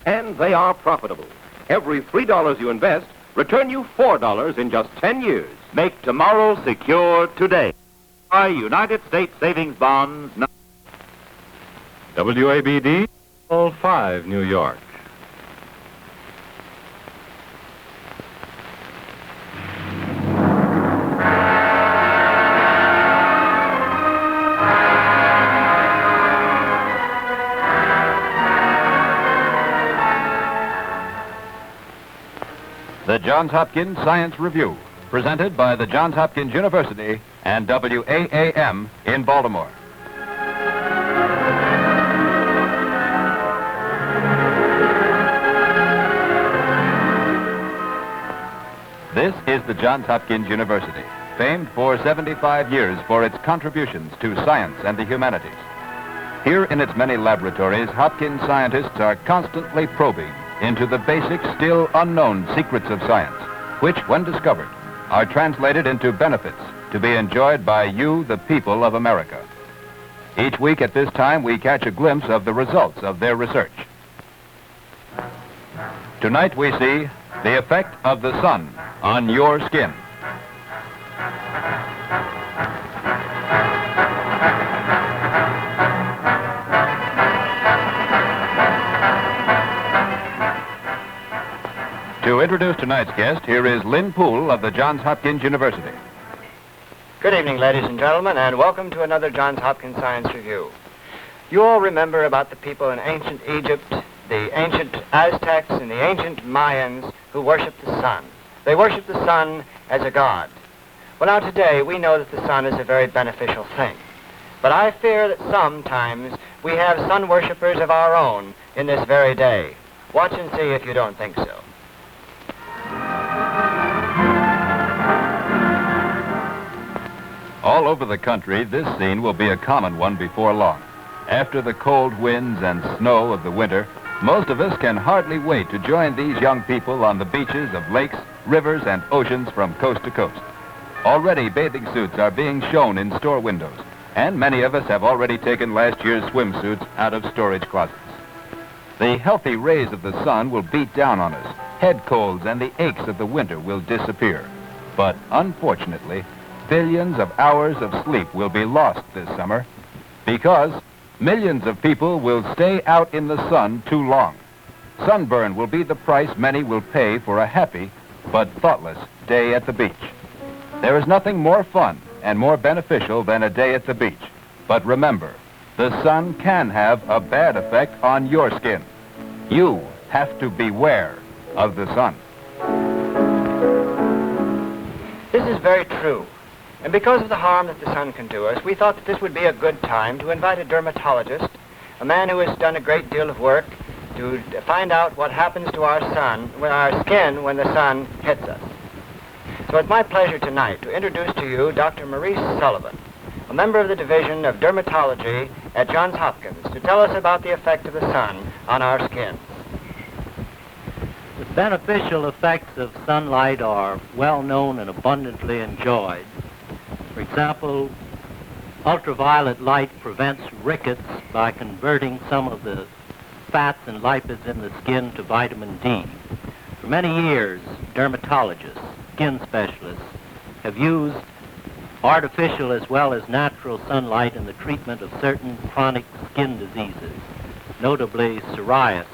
And they are profitable. Every $3 you invest, return you $4 in just 10 years. Make tomorrow secure today. Buy United States Savings Bonds. WABD, 5 New York. The Johns Hopkins Science Review, presented by the Johns Hopkins University and WAAM in Baltimore. This is the Johns Hopkins University, famed for 75 years for its contributions to science and the humanities. Here in its many laboratories, Hopkins scientists are constantly probing into the basic, still unknown secrets of science, which, when discovered, are translated into benefits to be enjoyed by you, the people of America. Each week at this time, we catch a glimpse of the results of their research. Tonight we see the effect of the sun on your skin. To introduce tonight's guest, here is Lynn Poole of the Johns Hopkins University. Good evening, ladies and gentlemen, and welcome to another Johns Hopkins Science Review. You all remember about the people in ancient Egypt, the ancient Aztecs, and the ancient Mayans who worshiped the sun. They worshiped the sun as a god. Well, now today we know that the sun is a very beneficial thing. But I fear that sometimes we have sun worshippers of our own in this very day. Watch and see if you don't think so. All over the country, this scene will be a common one before long. After the cold winds and snow of the winter, most of us can hardly wait to join these young people on the beaches of lakes, rivers, and oceans from coast to coast. Already, bathing suits are being shown in store windows, and many of us have already taken last year's swimsuits out of storage closets. The healthy rays of the sun will beat down on us. Head colds and the aches of the winter will disappear. But unfortunately, billions of hours of sleep will be lost this summer because millions of people will stay out in the sun too long. Sunburn will be the price many will pay for a happy but thoughtless day at the beach. There is nothing more fun and more beneficial than a day at the beach. But remember, the sun can have a bad effect on your skin. You have to beware of the sun. This is very true. And because of the harm that the sun can do us, we thought that this would be a good time to invite a dermatologist, a man who has done a great deal of work to find out what happens to our skin when the sun hits us. So it's my pleasure tonight to introduce to you Dr. Maurice Sullivan, a member of the Division of Dermatology at Johns Hopkins, to tell us about the effect of the sun on our skin. The beneficial effects of sunlight are well known and abundantly enjoyed. For example, ultraviolet light prevents rickets by converting some of the fats and lipids in the skin to vitamin D. For many years, dermatologists, skin specialists, have used artificial as well as natural sunlight in the treatment of certain chronic skin diseases, notably psoriasis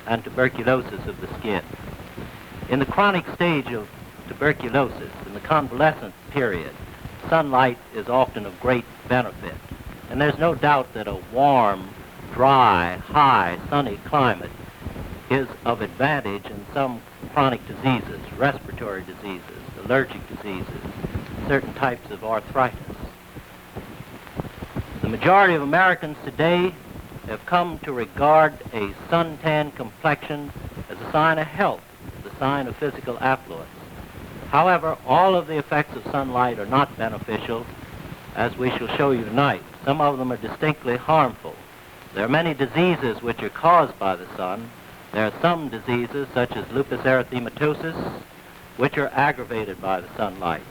and tuberculosis of the skin. In the chronic stage of tuberculosis, in the convalescent period, sunlight is often of great benefit. And there's no doubt that a warm, dry, high, sunny climate is of advantage in some chronic diseases, respiratory diseases, allergic diseases, certain types of arthritis. The majority of Americans today have come to regard a suntan complexion as a sign of health, as a sign of physical affluence. However, all of the effects of sunlight are not beneficial, as we shall show you tonight. Some of them are distinctly harmful. There are many diseases which are caused by the sun. There are some diseases, such as lupus erythematosus, which are aggravated by the sunlight.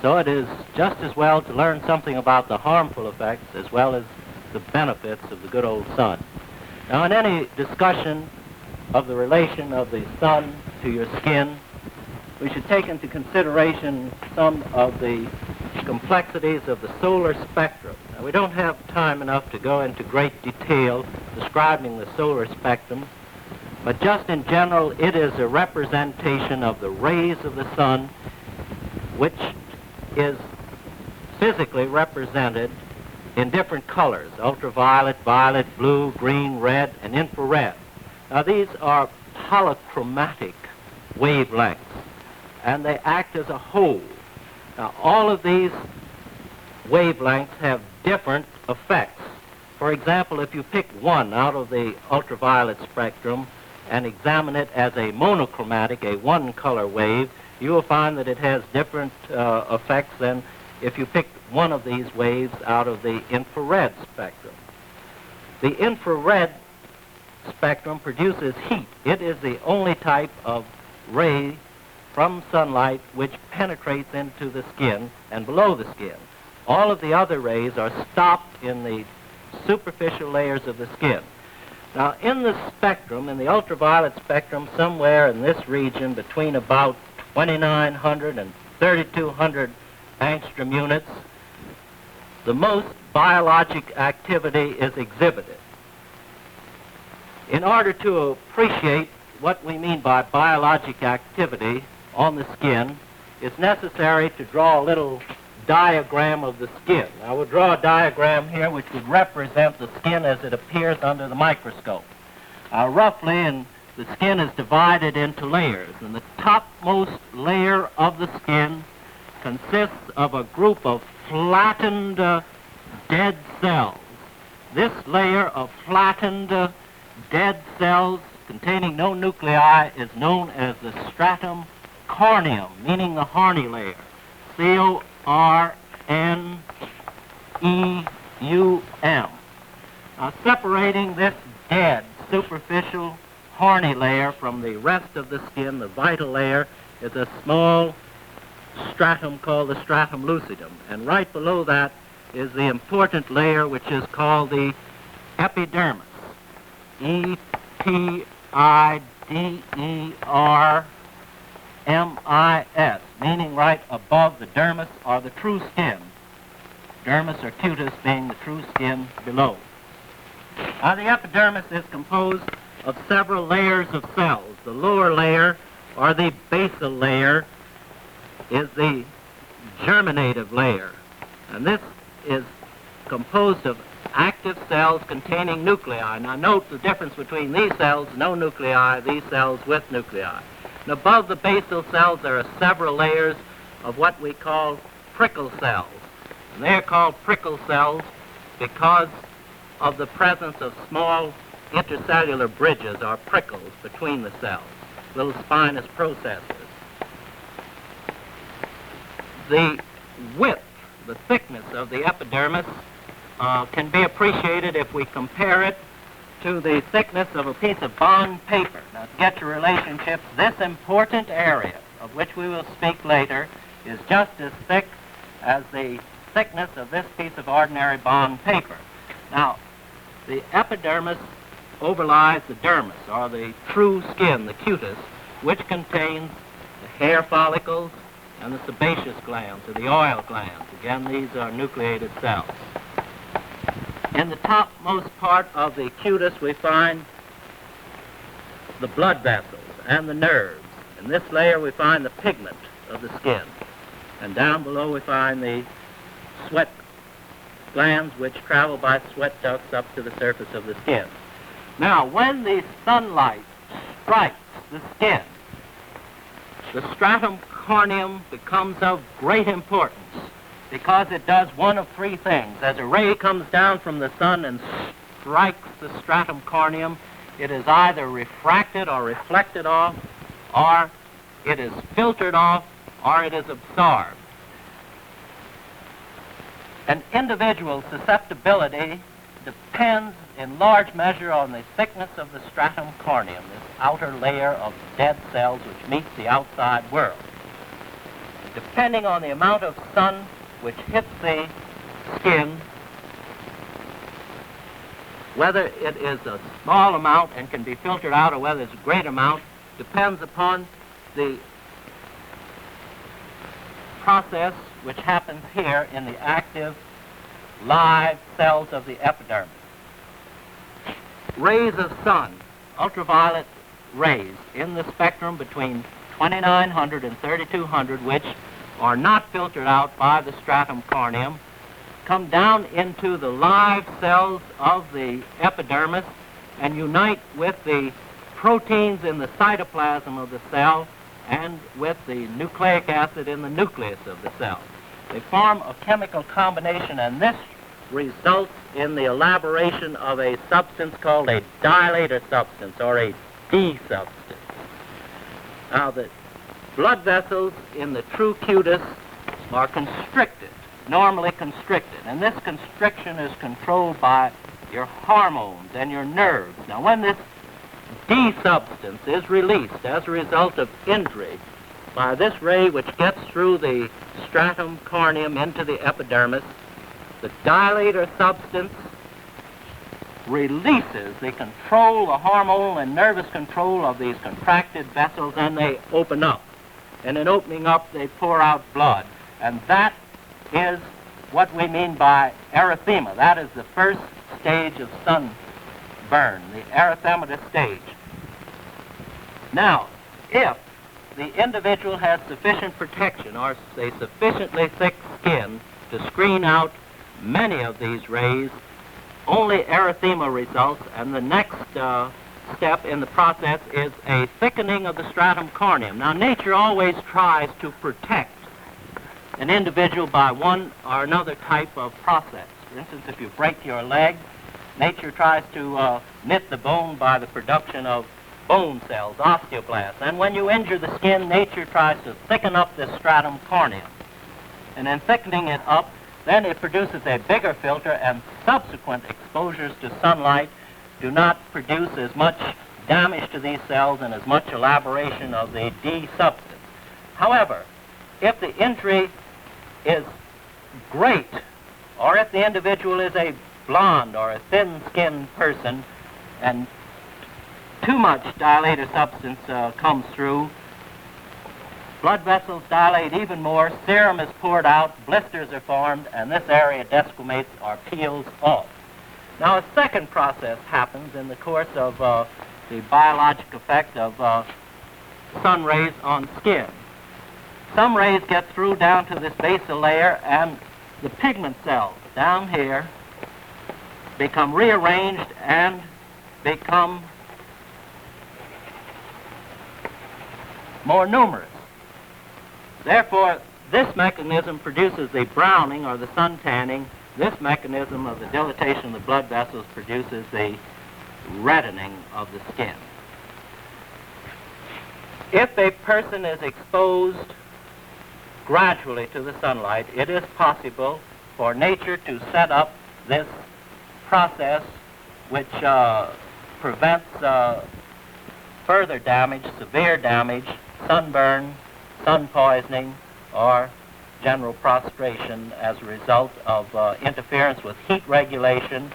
So it is just as well to learn something about the harmful effects as well as the benefits of the good old sun. Now, in any discussion of the relation of the sun to your skin, we should take into consideration some of the complexities of the solar spectrum. Now, we don't have time enough to go into great detail describing the solar spectrum, but just in general, it is a representation of the rays of the sun, which is physically represented in different colors: ultraviolet, violet, blue, green, red, and infrared. Now, these are polychromatic wavelengths, and they act as a whole. Now, all of these wavelengths have different effects. For example, if you pick one out of the ultraviolet spectrum and examine it as a monochromatic, a one-color wave, you will find that it has different effects than if you pick one of these waves out of the infrared spectrum. The infrared spectrum produces heat. It is the only type of ray from sunlight which penetrates into the skin and below the skin. All of the other rays are stopped in the superficial layers of the skin. Now, in the spectrum, in the ultraviolet spectrum, somewhere in this region between about 2,900 and 3,200 angstrom units, the most biologic activity is exhibited. In order to appreciate what we mean by biologic activity on the skin, it's necessary to draw a little diagram of the skin. I will draw a diagram here which would represent the skin as it appears under the microscope. Roughly, the skin is divided into layers, and the topmost layer of the skin consists of a group of flattened dead cells. This layer of flattened dead cells containing no nuclei is known as the stratum corneum, meaning the horny layer. C-O-R-N-E-U-M. Now, separating this dead superficial horny layer from the rest of the skin, the vital layer, is a small stratum called the stratum lucidum. And right below that is the important layer which is called the epidermis. E-P-I-D-E-R-M-I-S, meaning right above the dermis or the true skin. Dermis or cutis being the true skin below. Now, the epidermis is composed of several layers of cells. The lower layer, or the basal layer, is the germinative layer. And this is composed of active cells containing nuclei. Now, note the difference between these cells, no nuclei, these cells with nuclei. And above the basal cells, there are several layers of what we call prickle cells. And they're called prickle cells because of the presence of small intercellular bridges or prickles between the cells, little spinous processes. The width, the thickness of the epidermis can be appreciated if we compare it to the thickness of a piece of bond paper. Now, to get your relationships, this important area, of which we will speak later, is just as thick as the thickness of this piece of ordinary bond paper. Now, the epidermis overlies the dermis, or the true skin, the cutis, which contains the hair follicles and the sebaceous glands, or the oil glands. Again, these are nucleated cells. In the topmost part of the cutis, we find the blood vessels and the nerves. In this layer, we find the pigment of the skin. And down below, we find the sweat glands, which travel by sweat ducts up to the surface of the skin. Now, when the sunlight strikes the skin, the stratum corneum becomes of great importance because it does one of three things. As a ray comes down from the sun and strikes the stratum corneum, it is either refracted or reflected off, or it is filtered off, or it is absorbed. An individual's susceptibility depends in large measure on the thickness of the stratum corneum, this outer layer of dead cells which meets the outside world. Depending on the amount of sun which hits the skin, Whether it is a small amount and can be filtered out or whether it's a great amount depends upon the process which happens here in the active live cells of the epidermis. Rays of sun, ultraviolet rays in the spectrum between 2900 and 3200, which are not filtered out by the stratum corneum, come down into the live cells of the epidermis and unite with the proteins in the cytoplasm of the cell and with the nucleic acid in the nucleus of the cell. They form a chemical combination, and this results in the elaboration of a substance called a dilator substance, or a D substance. Now, the blood vessels in the true cutis are constricted, normally constricted, and this constriction is controlled by your hormones and your nerves. Now, when this D substance is released as a result of injury by this ray which gets through the stratum corneum into the epidermis, the dilator substance releases the control, the hormonal and nervous control of these contracted vessels, and they open up. And in opening up, they pour out blood. And that is what we mean by erythema. That is the first stage of sunburn, the erythematous stage. Now, if the individual has sufficient protection or a sufficiently thick skin to screen out many of these rays, only erythema results, and the next step in the process is a thickening of the stratum corneum. Now, nature always tries to protect an individual by one or another type of process. For instance, if you break your leg, nature tries to knit the bone by the production of bone cells, osteoblasts. And when you injure the skin, nature tries to thicken up this stratum corneum. And in thickening it up, then it produces a bigger filter, and subsequent exposures to sunlight do not produce as much damage to these cells and as much elaboration of the D substance. However, if the injury is great, or if the individual is a blonde or a thin-skinned person, and too much dilator substance comes through, blood vessels dilate even more, serum is poured out, blisters are formed, and this area desquamates or peels off. Now, a second process happens in the course of the biologic effect of sun rays on skin. Some rays get through down to this basal layer, and the pigment cells down here become rearranged and become more numerous. Therefore, this mechanism produces the browning or the sun tanning. This mechanism of the dilatation of the blood vessels produces the reddening of the skin. If a person is exposed gradually to the sunlight, it is possible for nature to set up this process which prevents further damage, severe damage, sunburn, sun poisoning, or general prostration as a result of interference with heat regulation,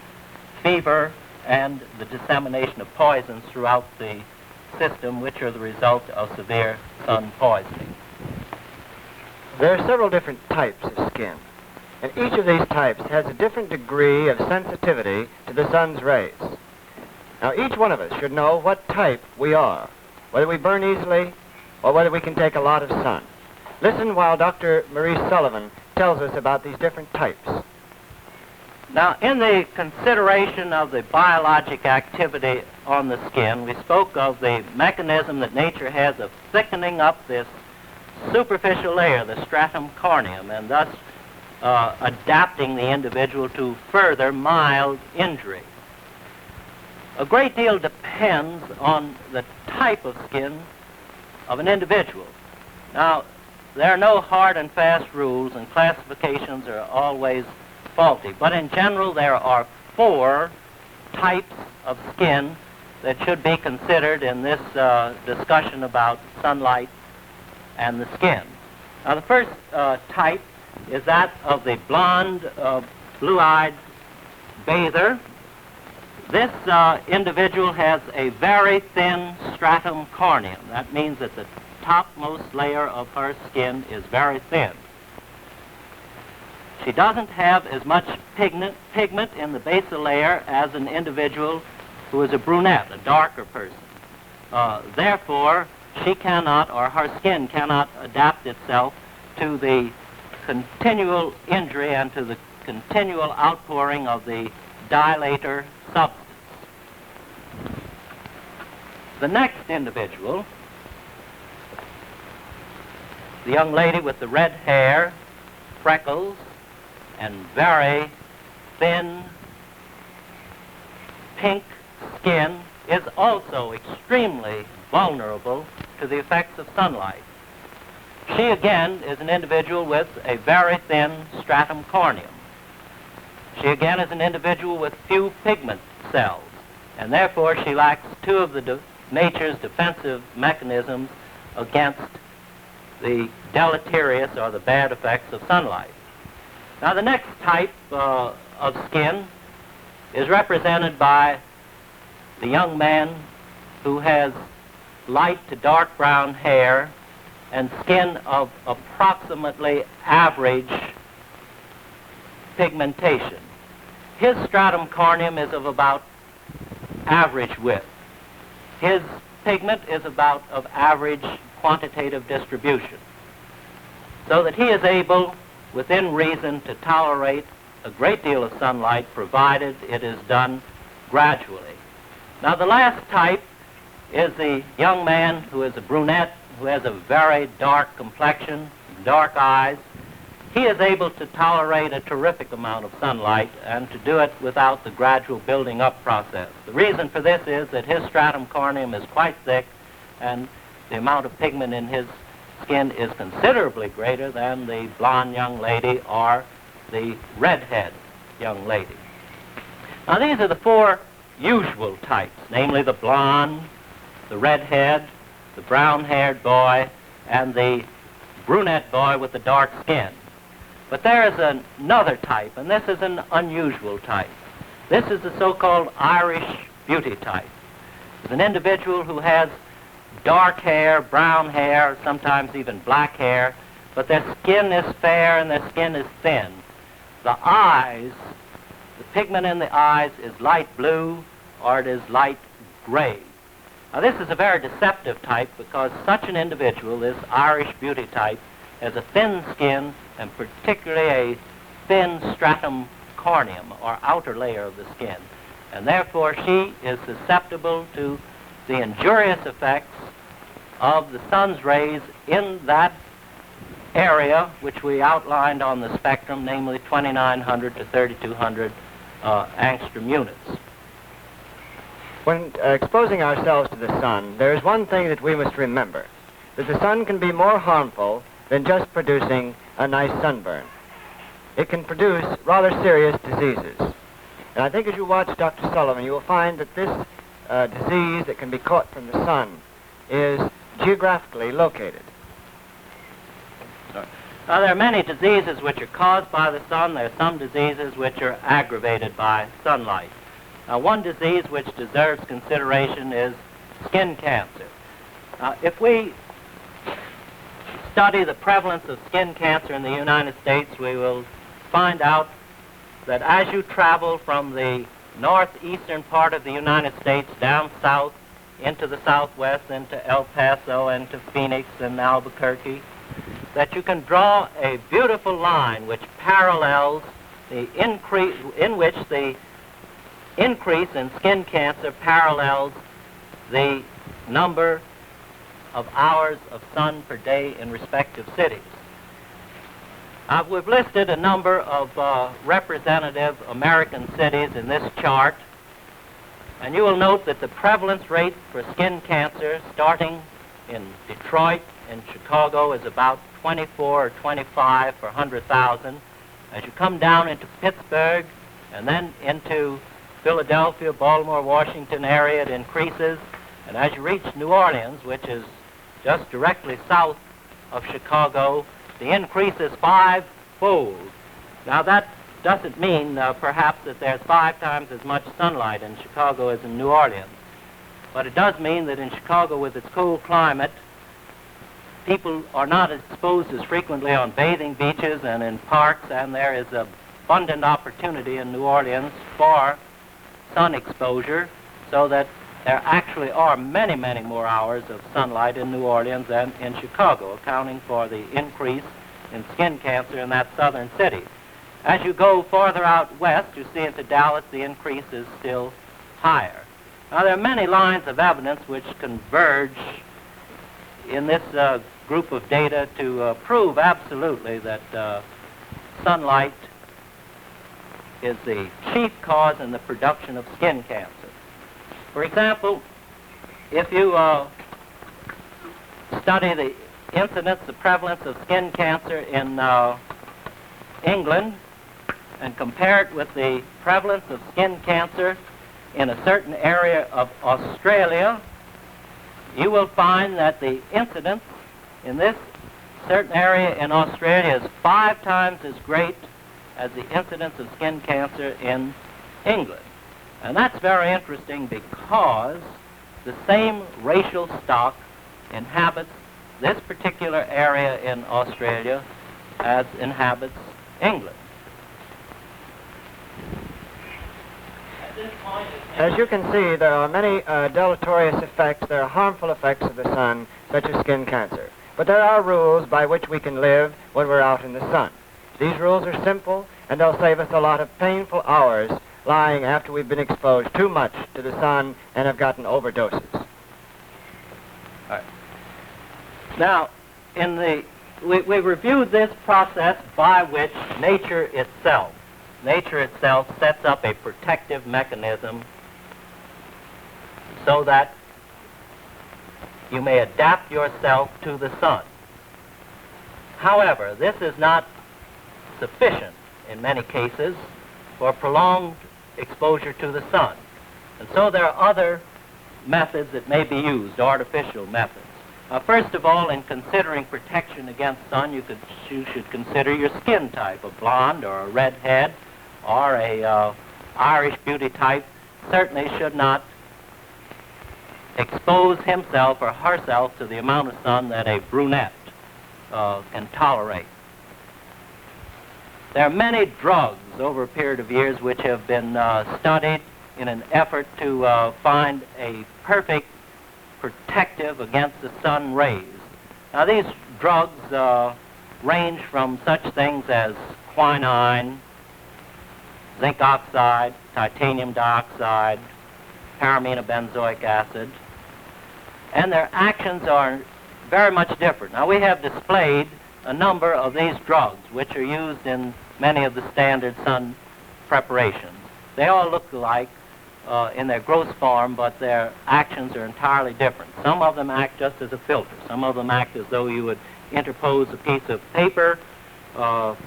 fever, and the dissemination of poisons throughout the system, which are the result of severe sun poisoning. There are several different types of skin, and each of these types has a different degree of sensitivity to the sun's rays. Now, each one of us should know what type we are, whether we burn easily or whether we can take a lot of sun. Listen while Dr. Maurice Sullivan tells us about these different types. Now, in the consideration of the biologic activity on the skin, we spoke of the mechanism that nature has of thickening up this superficial layer, the stratum corneum, and thus adapting the individual to further mild injury. A great deal depends on the type of skin of an individual. Now, there are no hard and fast rules, and classifications are always faulty. But in general, there are 4 types of skin that should be considered in this discussion about sunlight and the skin. Now, the first type is that of the blonde, blue-eyed bather, This individual has a very thin stratum corneum. That means that the topmost layer of her skin is very thin. She doesn't have as much pigment in the basal layer as an individual who is a brunette, a darker person. Therefore, she cannot, or her skin cannot adapt itself to the continual injury and to the continual outpouring of the dilator substance. The next individual, the young lady with the red hair, freckles, and very thin pink skin, is also extremely vulnerable to the effects of sunlight. She again is an individual with a very thin stratum corneum. She again is an individual with few pigment cells, and therefore she lacks two of the nature's defensive mechanisms against the deleterious or the bad effects of sunlight. Now, the next type of skin is represented by the young man who has light to dark brown hair and skin of approximately average pigmentation. His stratum corneum is of about average width. His pigment is about of average quantitative distribution, so that he is able, within reason, to tolerate a great deal of sunlight, provided it is done gradually. Now, the last type is the young man who is a brunette, who has a very dark complexion, dark eyes. He is able to tolerate a terrific amount of sunlight and to do it without the gradual building up process. The reason for this is that his stratum corneum is quite thick, and the amount of pigment in his skin is considerably greater than the blonde young lady or the redhead young lady. Now, these are the four usual types, namely the blonde, the redhead, the brown-haired boy, and the brunette boy with the dark skin. But there is another type, and this is an unusual type. This is the so-called Irish beauty type. It's an individual who has dark hair, brown hair, sometimes even black hair, but their skin is fair and their skin is thin. The eyes, the pigment in the eyes is light blue or it is light gray. Now, this is a very deceptive type because such an individual, this Irish beauty type, has a thin skin and particularly a thin stratum corneum or outer layer of the skin. And therefore, she is susceptible to the injurious effects of the sun's rays in that area which we outlined on the spectrum, namely 2,900 to 3,200 angstrom units. When exposing ourselves to the sun, there is one thing that we must remember, that the sun can be more harmful than just producing a nice sunburn. It can produce rather serious diseases. And I think as you watch Dr. Sullivan, you will find that this disease that can be caught from the sun is geographically located. Now, there are many diseases which are caused by the sun. There are some diseases which are aggravated by sunlight. Now, one disease which deserves consideration is skin cancer. If we study the prevalence of skin cancer in the United States, we will find out that as you travel from the northeastern part of the United States down south into the southwest, into El Paso, into Phoenix and Albuquerque, that you can draw a beautiful line which parallels the increase, in which the increase in skin cancer parallels the number of hours of sun per day in respective cities. We've listed a number of representative American cities in this chart, and you will note that the prevalence rate for skin cancer starting in Detroit and Chicago is about 24 or 25 per 100,000. As you come down into Pittsburgh and then into Philadelphia, Baltimore, Washington area, it increases. And as you reach New Orleans, which is just directly south of Chicago, the increase is five-fold. Now, that doesn't mean perhaps that there's 5 times as much sunlight in Chicago as in New Orleans. But it does mean that in Chicago, with its cool climate, people are not exposed as frequently on bathing beaches and in parks, and there is abundant opportunity in New Orleans for sun exposure, so that there actually are many, many more hours of sunlight in New Orleans than in Chicago, accounting for the increase in skin cancer in that southern city. As you go farther out west, you see into Dallas, the increase is still higher. Now, there are many lines of evidence which converge in this group of data to prove absolutely that sunlight is the chief cause in the production of skin cancer. For example, if you study the incidence, the prevalence of skin cancer in England and compare it with the prevalence of skin cancer in a certain area of Australia, you will find that the incidence in this certain area in Australia is 5 times as great as the incidence of skin cancer in England. And that's very interesting because the same racial stock inhabits this particular area in Australia as inhabits England. As you can see, there are many deleterious effects, there are harmful effects of the sun, such as skin cancer. But there are rules by which we can live when we're out in the sun. These rules are simple, and they'll save us a lot of painful hours lying after we've been exposed too much to the sun and have gotten overdoses. All right. Now, we reviewed this process by which nature itself sets up a protective mechanism so that you may adapt yourself to the sun. However, this is not sufficient in many cases for prolonged exposure to the sun. And so there are other methods that may be used, artificial methods. First of all, in considering protection against sun, you should consider your skin type. A blonde or a redhead or a Irish beauty type certainly should not expose himself or herself to the amount of sun that a brunette can tolerate. There are many drugs over a period of years which have been studied in an effort to find a perfect protective against the sun rays. Now, these drugs range from such things as quinine, zinc oxide, titanium dioxide, paraminobenzoic acid, and their actions are very much different. Now, we have displayed a number of these drugs which are used in many of the standard sun preparations. They all look alike in their gross form, but their actions are entirely different. Some of them act just as a filter. Some of them act as though you would interpose a piece of paper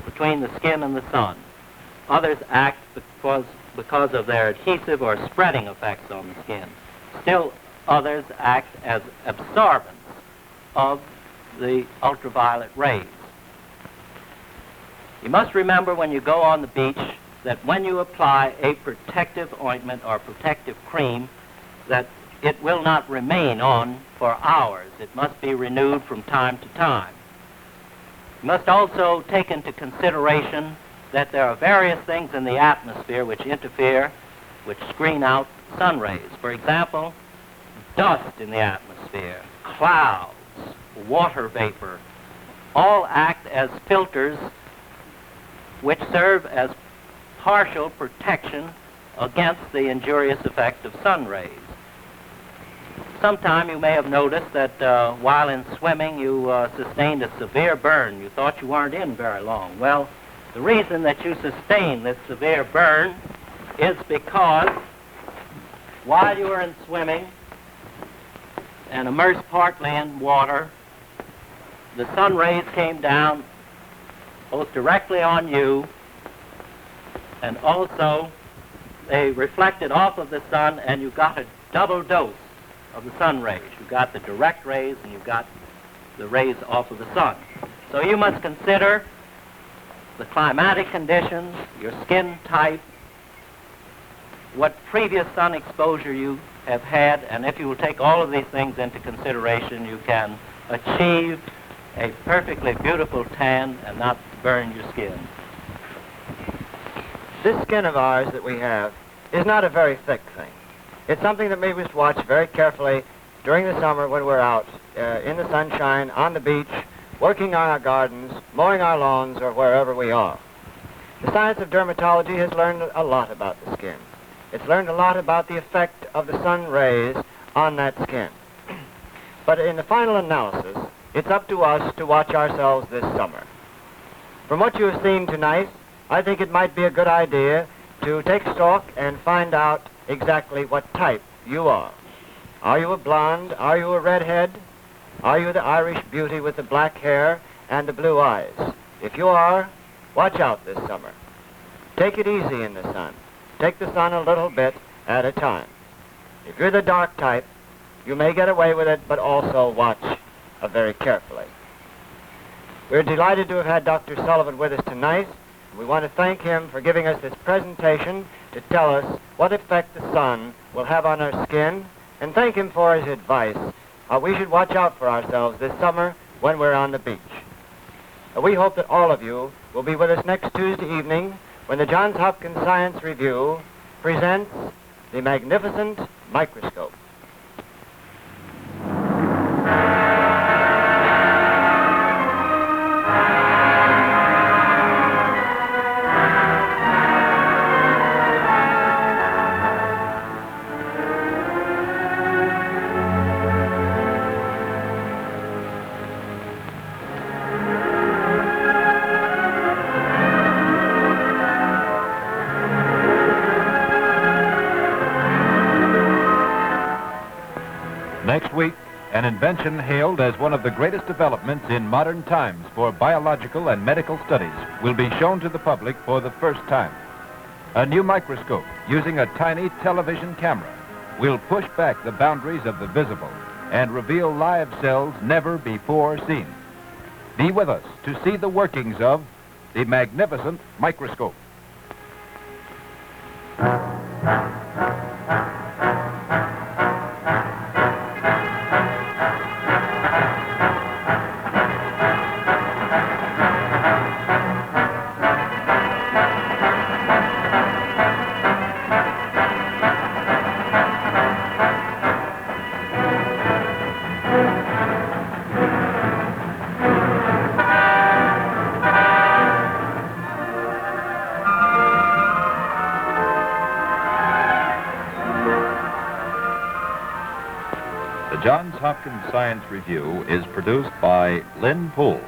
between the skin and the sun. Others act because of their adhesive or spreading effects on the skin. Still others act as absorbents of the ultraviolet rays. You must remember when you go on the beach that when you apply a protective ointment or protective cream, that it will not remain on for hours. It must be renewed from time to time. You must also take into consideration that there are various things in the atmosphere which interfere, which screen out sun rays. For example, dust in the atmosphere, clouds, water vapor, all act as filters which serve as partial protection against the injurious effect of sun rays. Sometime you may have noticed that while in swimming you sustained a severe burn. You thought you weren't in very long. Well, the reason that you sustained this severe burn is because while you were in swimming and immersed partly in water, the sun rays came down both directly on you, and also they reflected off of the sun, and you got a double dose of the sun rays. You got the direct rays and you got the rays off of the sun. So you must consider the climatic conditions, your skin type, what previous sun exposure you have had, and if you will take all of these things into consideration, you can achieve a perfectly beautiful tan and not burn your skin. This skin of ours that we have is not a very thick thing. It's something that we must watch very carefully during the summer when we're out in the sunshine, on the beach, working on our gardens, mowing our lawns, or wherever we are. The science of dermatology has learned a lot about the skin. It's learned a lot about the effect of the sun rays on that skin. But in the final analysis, it's up to us to watch ourselves this summer. From what you have seen tonight, I think it might be a good idea to take stock and find out exactly what type you are. Are you a blonde? Are you a redhead? Are you the Irish beauty with the black hair and the blue eyes? If you are, watch out this summer. Take it easy in the sun. Take the sun a little bit at a time. If you're the dark type, you may get away with it, but also watch very carefully. We're delighted to have had Dr. Sullivan with us tonight. We want to thank him for giving us this presentation to tell us what effect the sun will have on our skin, and thank him for his advice. We should watch out for ourselves this summer when we're on the beach. We hope that all of you will be with us next Tuesday evening when the Johns Hopkins Science Review presents the magnificent microscope. Next week, an invention hailed as one of the greatest developments in modern times for biological and medical studies will be shown to the public for the first time. A new microscope using a tiny television camera will push back the boundaries of the visible and reveal live cells never before seen. Be with us to see the workings of the magnificent microscope. The Johns Hopkins Science Review is produced by Lynn Poole.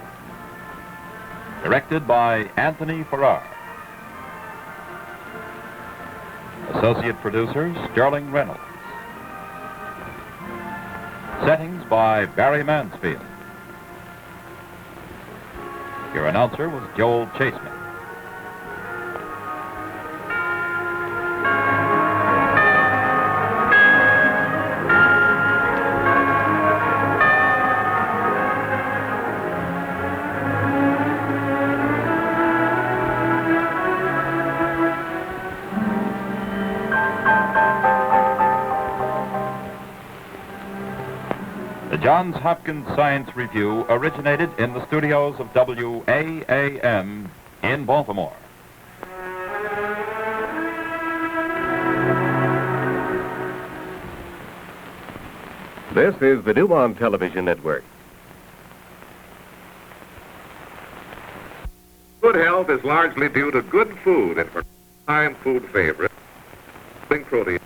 Directed by Anthony Farrar. Associate producers, Sterling Reynolds. Settings by Barry Mansfield. Your announcer was Joel Chaseman. The Johns Hopkins Science Review originated in the studios of WAAM in Baltimore. This is the DuMont Television Network. Good health is largely due to good food and for time food favorite, protein.